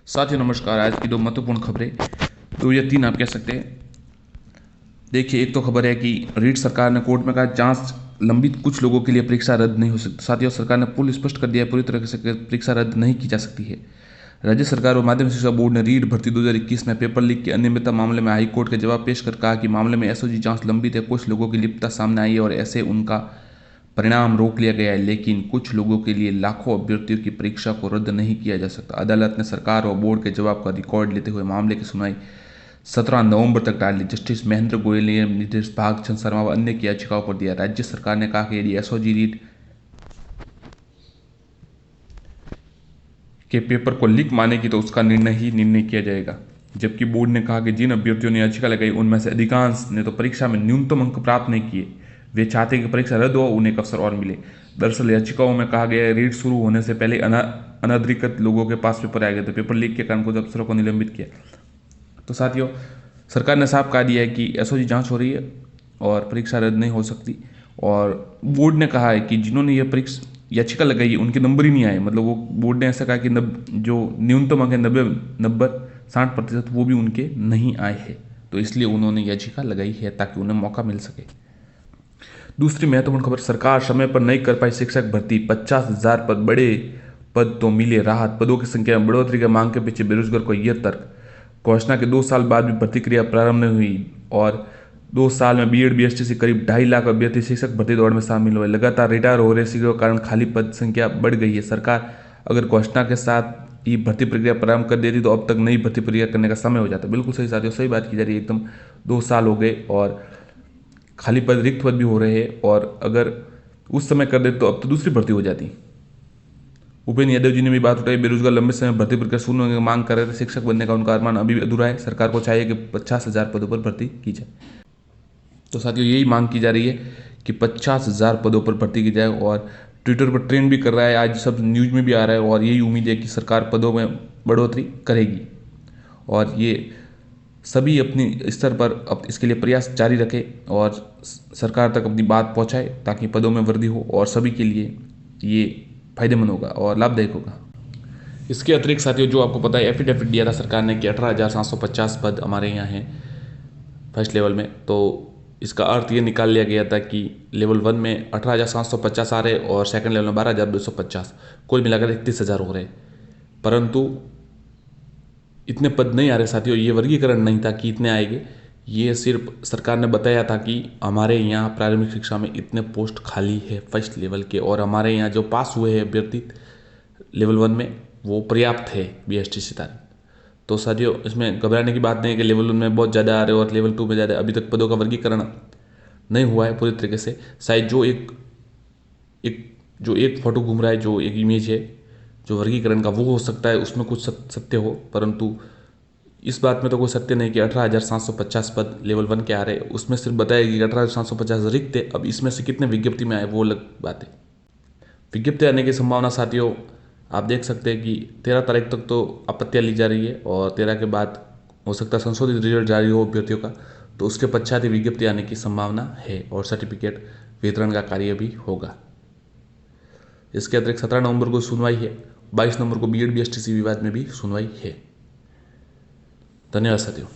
साथियों नमस्कार। आज की दो महत्वपूर्ण खबरें, दो या तीन आप कह सकते हैं। देखिए, एक तो खबर है कि रीट सरकार ने कोर्ट में कहा जांच लंबित कुछ लोगों के लिए परीक्षा रद्द नहीं हो सकती। साथियों, सरकार ने पुल स्पष्ट कर दिया है पूरी तरह से कि परीक्षा रद्द नहीं की जा सकती है। राज्य सरकार और माध्यमिक शिक्षा बोर्ड ने रीट भर्ती 2021 में पेपर लीक के अनियमितता मामले में हाईकोर्ट के जवाब पेश कर कहा कि मामले में एसओजी जांच लंबित है। कुछ लोगों की लिप्तता सामने आई है और ऐसे उनका परिणाम रोक लिया गया है, लेकिन कुछ लोगों के लिए लाखों अभ्यर्थियों की परीक्षा को रद्द नहीं किया जा सकता। अदालत ने सरकार और बोर्ड के जवाब का रिकॉर्ड लेते हुए मामले की सुनवाई 17 नवंबर तक टाल दी। जस्टिस महेंद्र गोयल ने न्यायाधीश भागचंद शर्मा व अन्य की याचिकाओं पर दिया। राज्य सरकार ने कहा कि यदि एसओजी रीट के पेपर को लीक मानेगी तो उसका निर्णय किया जाएगा। जबकि बोर्ड ने कहा कि जिन अभ्यर्थियों ने याचिका लगाई उनमें से अधिकांश ने तो परीक्षा में न्यूनतम अंक प्राप्त नहीं किए। वे चाहते हैं कि परीक्षा रद्द हो, उन्हें एक अवसर और मिले। दरअसल याचिकाओं में कहा गया है रीट शुरू होने से पहले अनधिकृत लोगों के पास पेपर आए गए थे। पेपर लीक के कारण कुछ अफसरों को निलंबित किया। तो साथियों, सरकार ने साफ कहा दिया है कि एसओजी जांच हो रही है और परीक्षा रद्द नहीं हो सकती। और बोर्ड ने कहा है कि जिन्होंने ये परीक्षा याचिका लगाई है उनके नंबर ही नहीं आए। मतलब वो बोर्ड ने ऐसा कहा कि जो न्यूनतम अंक है 60% वो भी उनके नहीं आए हैं। तो इसलिए उन्होंने याचिका लगाई है ताकि उन्हें मौका मिल सके। दूसरी महत्वपूर्ण खबर, सरकार समय पर नहीं कर पाई शिक्षक भर्ती। 50,000 पद, बड़े पद तो मिले राहत। पदों की संख्या में बढ़ोतरी की मांग के पीछे बेरोजगार को यह तर्क। घोषणा के 2 साल बाद भी भर्ती क्रिया प्रारंभ नहीं हुई और 2 साल में बीएड बीएसटी से करीब 2.5 लाख अभ्यर्थी शिक्षक भर्ती दौड़ में शामिल हुए। लगातार रिटायर हो रहे शिक्षकों के कारण खाली पद संख्या बढ़ गई है। सरकार अगर घोषणा के साथ ही भर्ती प्रक्रिया प्रारंभ कर देती तो अब तक नई भर्ती प्रक्रिया करने का समय हो जाता। बिल्कुल सही साथियों, सही बात की जा रही है एकदम। 2 साल हो गए और खाली पद, रिक्त पद भी हो रहे हैं। और अगर उस समय कर देते तो अब तो दूसरी भर्ती हो जाती। भूपेन्द्र यादव जी ने भी बात उठाई। बेरोजगार लंबे समय भर्ती प्रक्रिया शुरू होने की मांग कर रहे थे। शिक्षक बनने का उनका अरमान अभी भी अधूरा है। सरकार को चाहिए कि 50,000 पदों पर भर्ती की जाए। तो साथियों, यही मांग की जा रही है कि 50,000 पदों पर भर्ती की जाए। और ट्विटर पर ट्रेंड भी कर रहा है, आज सब न्यूज में भी आ रहा है। और यही उम्मीद है कि सरकार पदों में बढ़ोतरी करेगी और ये सभी अपनी स्तर पर अब इसके लिए प्रयास जारी रखें और सरकार तक अपनी बात पहुंचाए ताकि पदों में वृद्धि हो और सभी के लिए ये फायदेमंद होगा और लाभदायक होगा। इसके अतिरिक्त साथियों, जो आपको पता है एफिडेविट दिया था सरकार ने कि 18,750 पद हमारे यहाँ हैं फर्स्ट लेवल में। तो इसका अर्थ ये निकाल लिया गया था कि लेवल 1 में 18,750 आ रहे और सेकंड लेवल में 12,250, कुल मिलाकर 31,000 हो रहे। परंतु इतने पद नहीं आ रहे साथियों। ये वर्गीकरण नहीं था कि इतने आएंगे, ये सिर्फ सरकार ने बताया था कि हमारे यहाँ प्रारंभिक शिक्षा में इतने पोस्ट खाली है फर्स्ट लेवल के और हमारे यहाँ जो पास हुए हैं अभ्यर्थी लेवल 1 में वो पर्याप्त है बीएसटी से। तो साथियों, इसमें घबराने की बात नहीं है कि लेवल 1 में बहुत ज़्यादा आ रहे हो और लेवल 2 में ज़्यादा। अभी तक पदों का वर्गीकरण नहीं हुआ है पूरी तरीके से। शायद जो एक फोटो घूम रहा है, जो एक इमेज है जो वर्गीकरण का, वो हो सकता है उसमें कुछ सत्य हो। परंतु इस बात में तो कोई सत्य नहीं कि 18,750 पद लेवल 1 के आ रहे। उसमें सिर्फ बताया कि 18,750 रिक्त है। अब इसमें से कितने विज्ञप्ति में आए वो अलग बात है। विज्ञप्ति आने की संभावना साथियों आप देख सकते हैं कि 13 तारीख तक तो आपत्तियां ली जा रही है और 13 के बाद हो सकता है संशोधित रिजल्ट जारी हो अभ्यर्थियों का। तो उसके पश्चात ही विज्ञप्ति आने की संभावना है और सर्टिफिकेट वितरण का कार्य भी होगा। इसके अतिरिक्त 17 नवंबर को सुनवाई है, 22 नवंबर को बीएड बीएसटीसी विवाद में भी सुनवाई है। धन्यवाद साथियों।